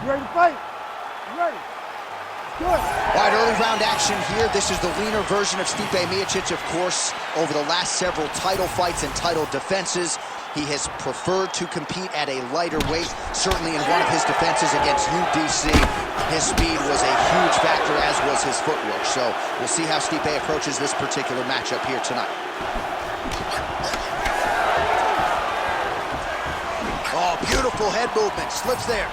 You ready to fight? You ready? Good. All right, early round action here. This is the leaner version of Stipe Miocic, of course. Over the last several title fights and title defenses, he has preferred to compete at a lighter weight. Certainly in one of his defenses against UDC, his speed was a huge factor, as was his footwork. So we'll see how Stipe approaches this particular matchup here tonight. Oh, beautiful head movement. Slips there.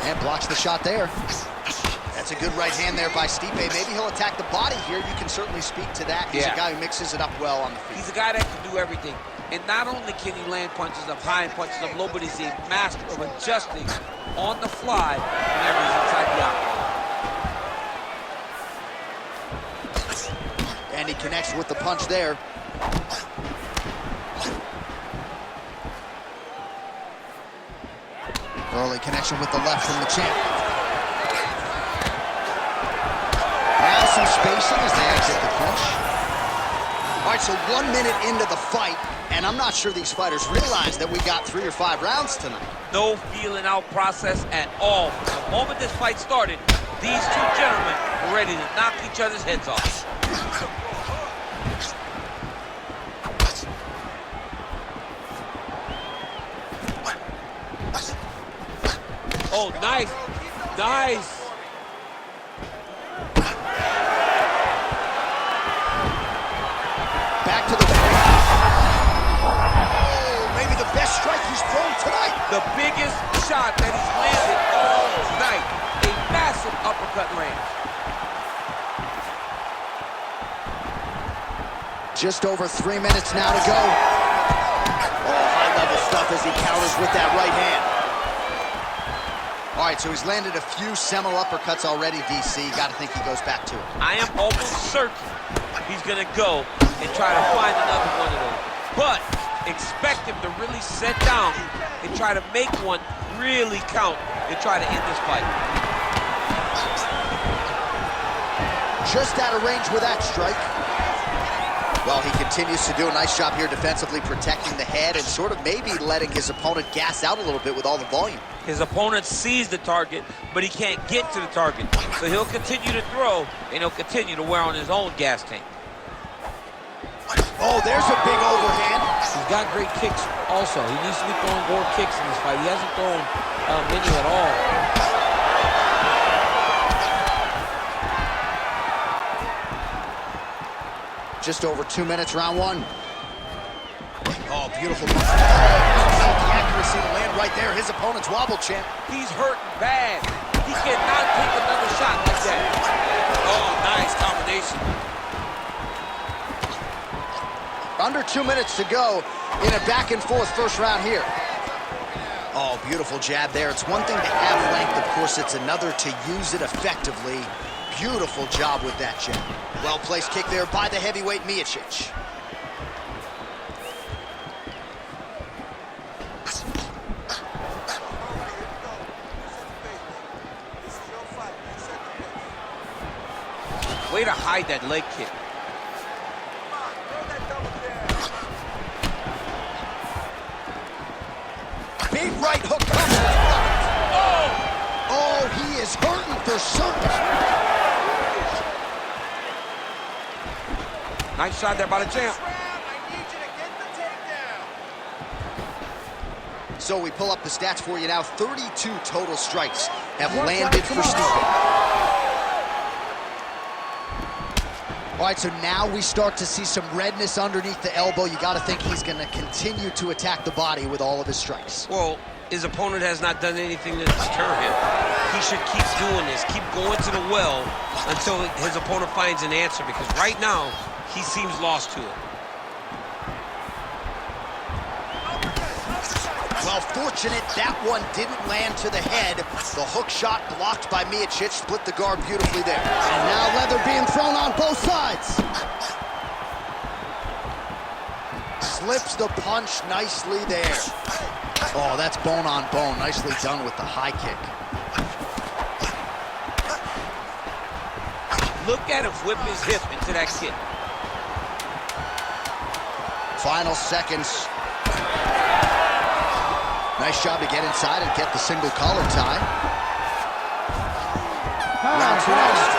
And blocks the shot there. That's a good right hand there by Stipe. Maybe he'll attack the body here. You can certainly speak to that. He's a guy who mixes it up well on the feet. He's a guy that can do everything. And not only can he land punches up high and punches up low, but he's a master of adjusting on the fly whenever he's inside the octagon. And he connects with the punch there. Early connection with the left from the champ. Now some spacing as they exit the clinch. All right, so 1 minute into the fight, and I'm not sure these fighters realize that we got 3 or 5 rounds tonight. No feeling out process at all. From the moment this fight started, these two gentlemen were ready to knock each other's heads off. Oh, nice. Nice. Back to the... Oh, maybe the best strike he's thrown tonight. The biggest shot that he's landed all night. A massive uppercut range. Just over 3 minutes now to go. Oh, high-level stuff as he counters with that right hand. All right, so he's landed a few seminal uppercuts already, DC. You got to think he goes back to it. I am almost certain he's going to go and try to find another one of those. But expect him to really sit down and try to make one really count and try to end this fight. Just out of range with that strike. Well, he continues to do a nice job here defensively, protecting the head and sort of maybe letting his opponent gas out a little bit with all the volume. His opponent sees the target, but he can't get to the target. So he'll continue to throw, and he'll continue to wear on his own gas tank. Oh, there's a big overhand. He's got great kicks also. He needs to be throwing more kicks in this fight. He hasn't thrown many at all. Just over 2 minutes, round one. Oh, beautiful. The accuracy to land right there. His opponent's wobble, champ. He's hurting bad. He cannot take another shot like that. Oh, nice combination. Under 2 minutes to go in a back-and-forth first round here. Oh, beautiful jab there. It's one thing to have length. Of course, it's another to use it effectively. Beautiful job with that jab. Well-placed kick there by the heavyweight Miocic. Way to hide that leg kick. Big right hook comes. Oh, he is hurting for certain. Nice shot there by the champ. So we pull up the stats for you now. 32 total strikes have landed for Stipe. All right, so now we start to see some redness underneath the elbow. You got to think he's going to continue to attack the body with all of his strikes. Well, his opponent has not done anything to deter him. He should keep doing this, keep going to the well until his opponent finds an answer, because right now, he seems lost to it. Well, fortunate that one didn't land to the head. The hook shot blocked by Miocic, split the guard beautifully there. And now leather being thrown on both sides. Slips the punch nicely there. Oh, that's bone on bone. Nicely done with the high kick. Look at him whip his hip into that kick. Final seconds. Nice job to get inside and get the single collar tie. Round two next.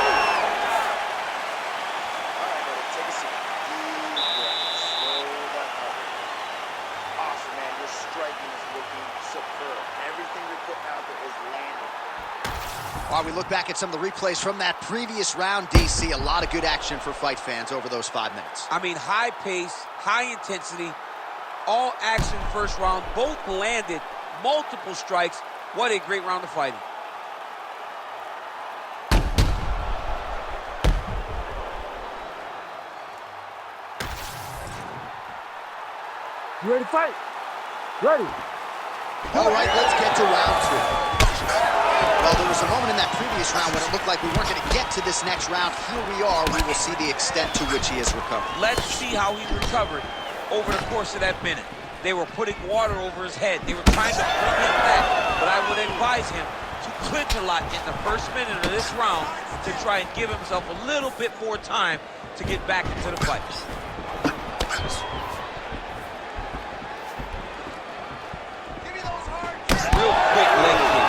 Awesome, man. Your striking is looking superb. Everything you're putting out there is landing. While we look back at some of the replays from that previous round, DC, a lot of good action for fight fans over those 5 minutes. I mean, high pace, high intensity, all action first round. Both landed multiple strikes. What a great round of fighting. You ready to fight? Ready. All right, let's get to round two. Well, there was a moment in that previous round when it looked like we weren't going to get to this next round. Here we are. We will see the extent to which he has recovered. Let's see how he recovered over the course of that minute. They were putting water over his head. They were trying to bring him back, but I would advise him to clinch a lot in the first minute of this round to try and give himself a little bit more time to get back into the fight. Real quick leg kick.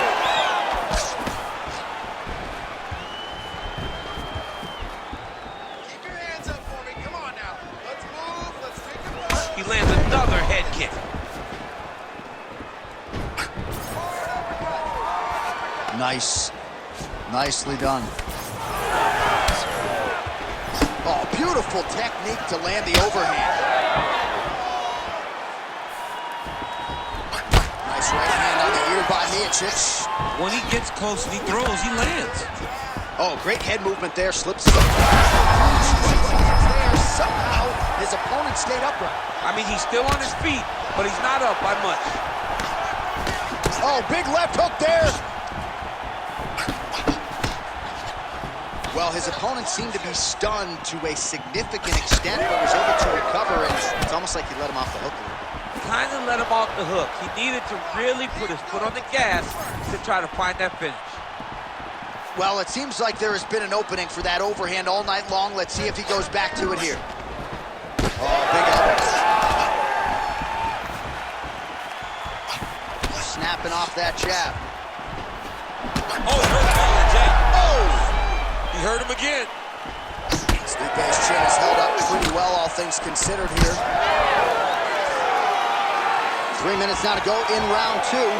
Keep your hands up for me. Come on now. Let's move. Let's take a look. He lands another head kick. Nice. Nicely done. Oh, beautiful technique to land the overhand. Nice right hand on the ear by Miocic. When he gets close and he throws, he lands. Oh, great head movement there. Slips some there. Somehow, his opponent stayed upright. I mean, he's still on his feet, but he's not up by much. Oh, big left hook there. Well, his opponent seemed to be stunned to a significant extent, but was able to recover, and it's almost like he let him off the hook a little bit. Kind of let him off the hook. He needed to really put his foot on the gas to try to find that finish. Well, it seems like there has been an opening for that overhand all night long. Let's see if he goes back to it here. Oh, big elbows. Snapping off that jab. Oh, he hurt him again. Oh! He hurt him again. Stipe's chin is held up pretty well, all things considered here. 3 minutes now to go in round two.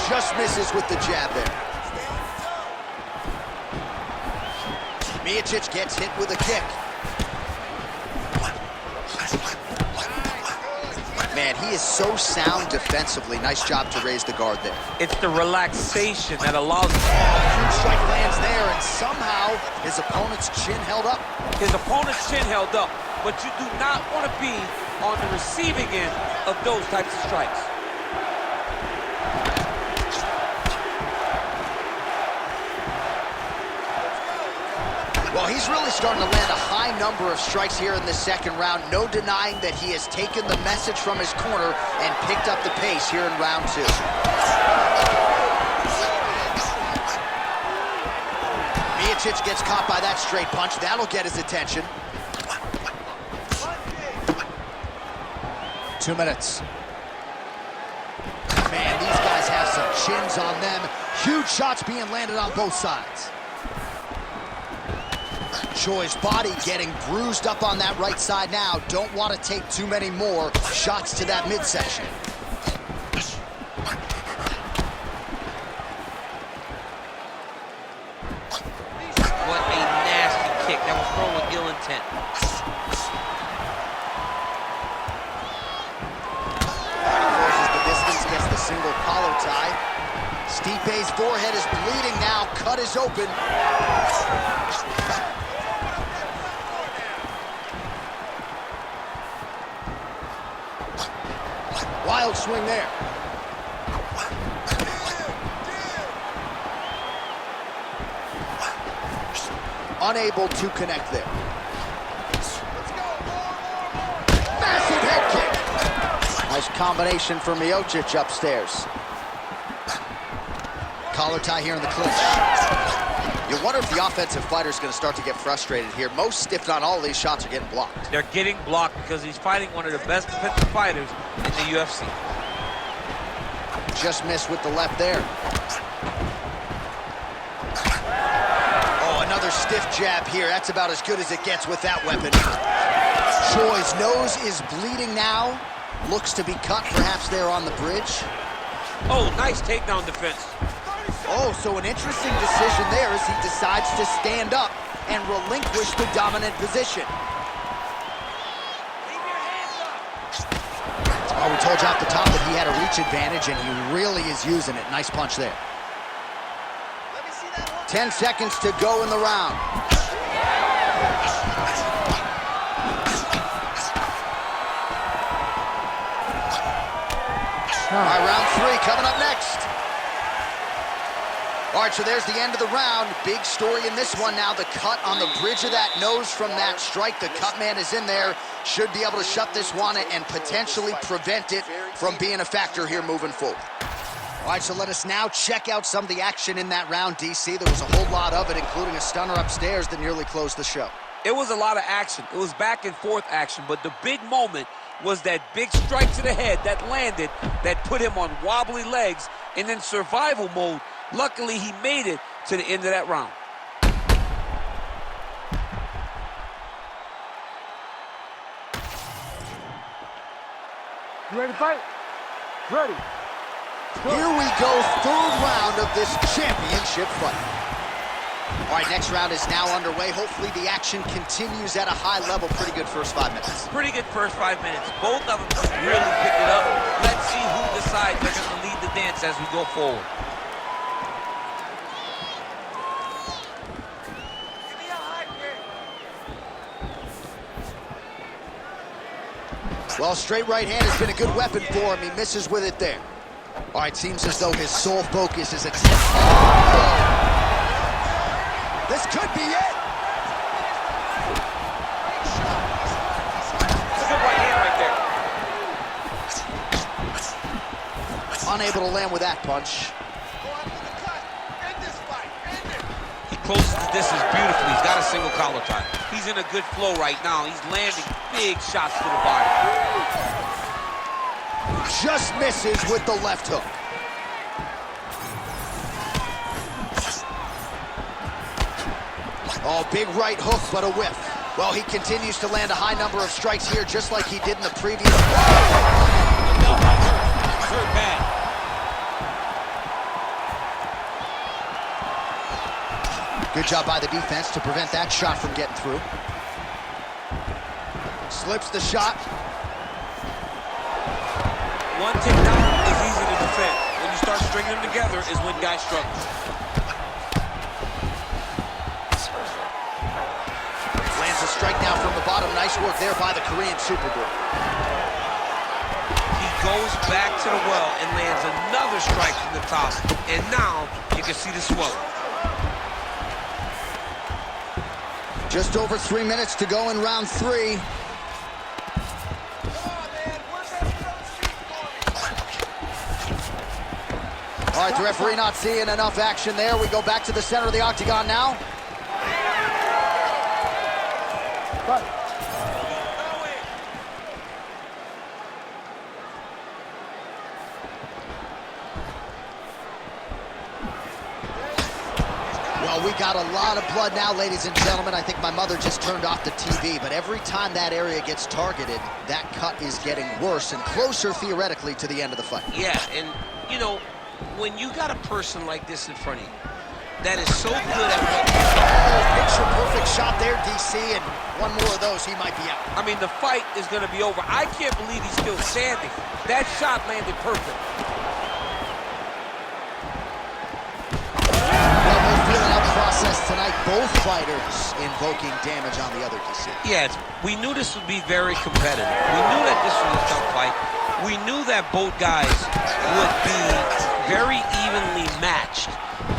Just misses with the jab there. Miocic gets hit with a kick. Man, he is so sound defensively. Nice job to raise the guard there. It's the relaxation that allows him. Huge strike lands there, and somehow his opponent's chin held up. His opponent's chin held up, but you do not want to be on the receiving end of those types of strikes. Well, he's really starting to land a high number of strikes here in the second round. No denying that he has taken the message from his corner and picked up the pace here in round two. Miocic gets caught by that straight punch. That'll get his attention. 2 minutes. Man, these guys have some chins on them. Huge shots being landed on both sides. Choi's body getting bruised up on that right side now. Don't want to take too many more shots to that midsection. What a nasty kick. That was thrown with ill intent. Closes the distance, gets the single collar tie. Stipe's forehead is bleeding now. Cut is open. Wild swing there. Unable to connect there. Massive head kick. Nice combination for Miocic upstairs. Collar tie here in the clinch. You wonder if the offensive fighter's going to start to get frustrated here. Most, if not all, of these shots are getting blocked. They're getting blocked because he's fighting one of the best defensive fighters in the UFC. Just missed with the left there. Oh, another stiff jab here. That's about as good as it gets with that weapon. Choi's nose is bleeding now. Looks to be cut, perhaps there on the bridge. Oh, nice takedown defense. Oh, so an interesting decision there as he decides to stand up and relinquish the dominant position. Oh, we told you off the top that he had a reach advantage, and he really is using it. Nice punch there. 10 seconds to go in the round. All right, round 3 coming up next. All right, so there's the end of the round. Big story in this one now. The cut on the bridge of that nose from that strike. The cut man is in there. Should be able to shut this one and potentially prevent it from being a factor here moving forward. All right, so let us now check out some of the action in that round, DC. There was a whole lot of it, including a stunner upstairs that nearly closed the show. It was a lot of action. It was back and forth action, but the big moment was that big strike to the head that landed, that put him on wobbly legs, and in survival mode, luckily he made it to the end of that round. You ready to fight? Ready. Here we go, third round of this championship fight. All right, next round is now underway. Hopefully the action continues at a high level. Pretty good first 5 minutes. Pretty good first 5 minutes. Both of them really picked it up. Let's see who decides they're going to lead the dance as we go forward. Well, straight right hand has been a good weapon for him. He misses with it there. All right, seems as though his sole focus is attempt. Oh! This could be it. That's a good right hand right there. Unable to land with that punch. He closes the distance beautifully. He's got a single collar tie. He's in a good flow right now. He's landing big shots to the body. Just misses with the left hook. Oh, big right hook, but a whiff. Well, he continues to land a high number of strikes here, just like he did in the previous. Hurt bad. Good job by the defense to prevent that shot from getting through. Slips the shot. One takedown is easy to defend. When you start stringing them together is when guys struggle. Lands a strike now from the bottom. Nice work there by the Korean Superboy. He goes back to the well and lands another strike from the top. And now you can see the swelling. Just over 3 minutes to go in round 3. All right, the referee not seeing enough action there. We go back to the center of the octagon now. Well, we got a lot of blood now, ladies and gentlemen. I think my mother just turned off the TV, but every time that area gets targeted, that cut is getting worse and closer, theoretically, to the end of the fight. Yeah, and, you know, when you got a person like this in front of you that is so good at what picture-perfect shot there, DC, and one more of those, he might be out. I mean, the fight is going to be over. I can't believe he's still standing. That shot landed perfect. Well, we'll feel out process tonight. Both fighters invoking damage on the other, DC. Yes, we knew this would be very competitive. We knew that this was a tough fight. We knew that both guys would be very evenly matched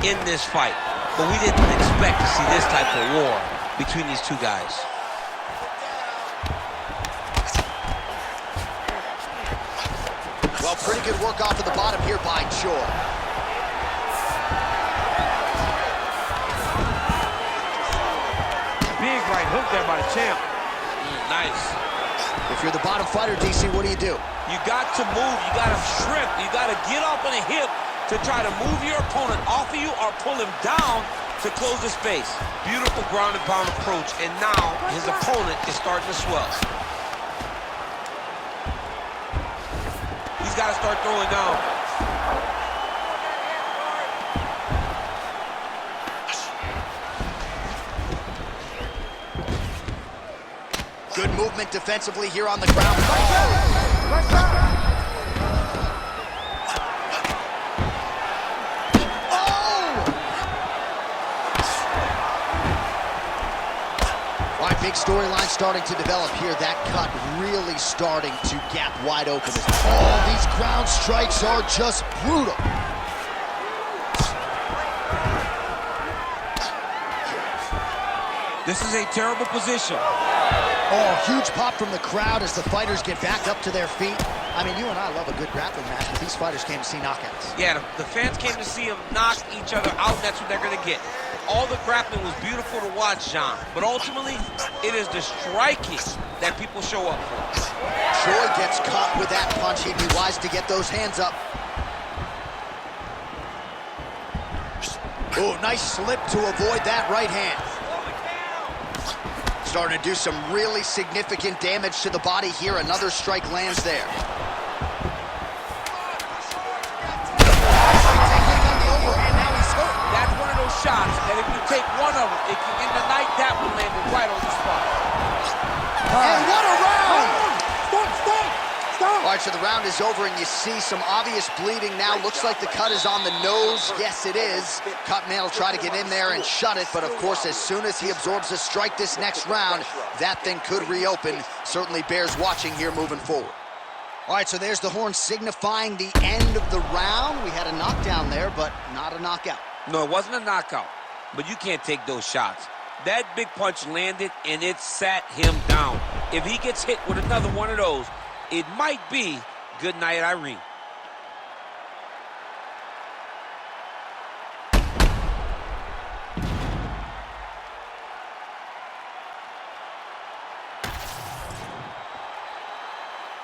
in this fight, but we didn't expect to see this type of war between these two guys. Well, pretty good work off of the bottom here by Choi. hook there by the champ. Nice. If you're the bottom fighter, DC, what do? You got to move. You got to shrimp. You got to get up on a hip to try to move your opponent off of you or pull him down to close the space. Beautiful ground and pound approach, and now his opponent is starting to swell. He's got to start throwing down. Good movement defensively here on the ground. All right, big storyline starting to develop here. That cut really starting to gap wide open. Oh, these ground strikes are just brutal. This is a terrible position. Oh, huge pop from the crowd as the fighters get back up to their feet. I mean, you and I love a good grappling match, but these fighters came to see knockouts. Yeah, the fans came to see them knock each other out, and that's what they're going to get. All the grappling was beautiful to watch, John, but ultimately, it is the striking that people show up for. Choi gets caught with that punch. He'd be wise to get those hands up. Oh, nice slip to avoid that right hand. Starting to do some really significant damage to the body here. Another strike lands there. That's one of those shots that if you take one of them, it can end the night. That one landed right on the spot. And what a round! Stop! All right, so the round is over, and you see some obvious bleeding now. Looks like the cut is on the nose. Yes, it is. Cutman will try to get in there and shut it, but of course, as soon as he absorbs a strike this next round, that thing could reopen. Certainly bears watching here moving forward. All right, so there's the horn signifying the end of the round. We had a knockdown there, but not a knockout. No, it wasn't a knockout, but you can't take those shots. That big punch landed, and it sat him down. If he gets hit with another one of those, it might be good night, Irene.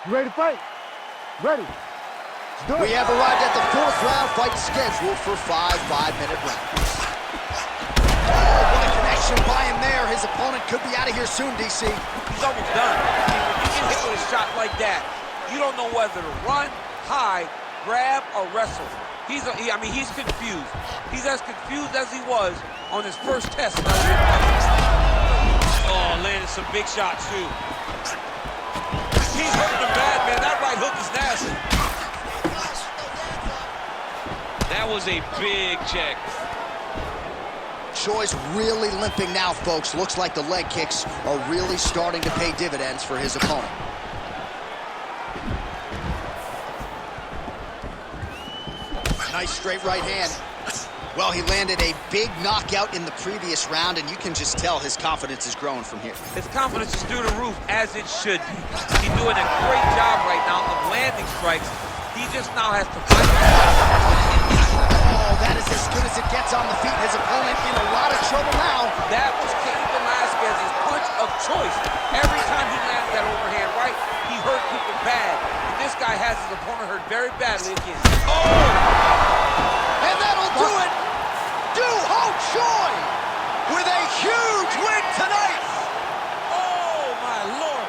You ready to fight? Ready. Let's do it. We have arrived at the fourth round fight scheduled for 5 5-minute rounds. Oh, what a connection by him there. His opponent could be out of here soon, DC. He's almost done. I mean, when you get hit with a shot like that, you don't know whether to run, hide, grab, or wrestle. He's confused. He's as confused as he was on his first test. Oh, landed some big shots, too. He's hurting him bad, man. That right hook is nasty. That was a big check. Choi's really limping now, folks. Looks like the leg kicks are really starting to pay dividends for his opponent. Nice straight right hand. Well, he landed a big knockout in the previous round, and you can just tell his confidence is growing from here. His confidence is through the roof, as it should be. He's doing a great job right now of landing strikes. He just now has to find that is as good as it gets on the feet. His opponent in a lot of trouble now. That was Cain Velasquez's punch of choice. Every time he landed that overhand right, he hurt people bad. And this guy has his opponent hurt very badly again. Oh! And that'll do it! Do-Ho Choi with a huge win tonight! Oh, my Lord!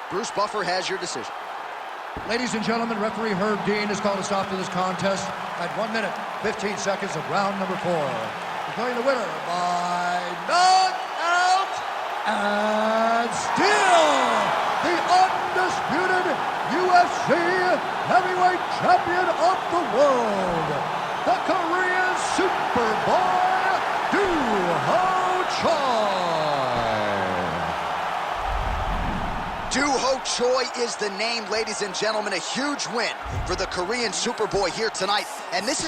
Bruce Buffer has your decision. Ladies and gentlemen, referee Herb Dean has called a stop to this contest at 1 minute, 15 seconds of round number 4. Declaring the winner by knockout and still the undisputed UFC heavyweight champion of the world, Superboy Do-Ho Choi. Do-Ho Choi is the name, ladies and gentlemen. A huge win for the Korean Superboy here tonight. And this is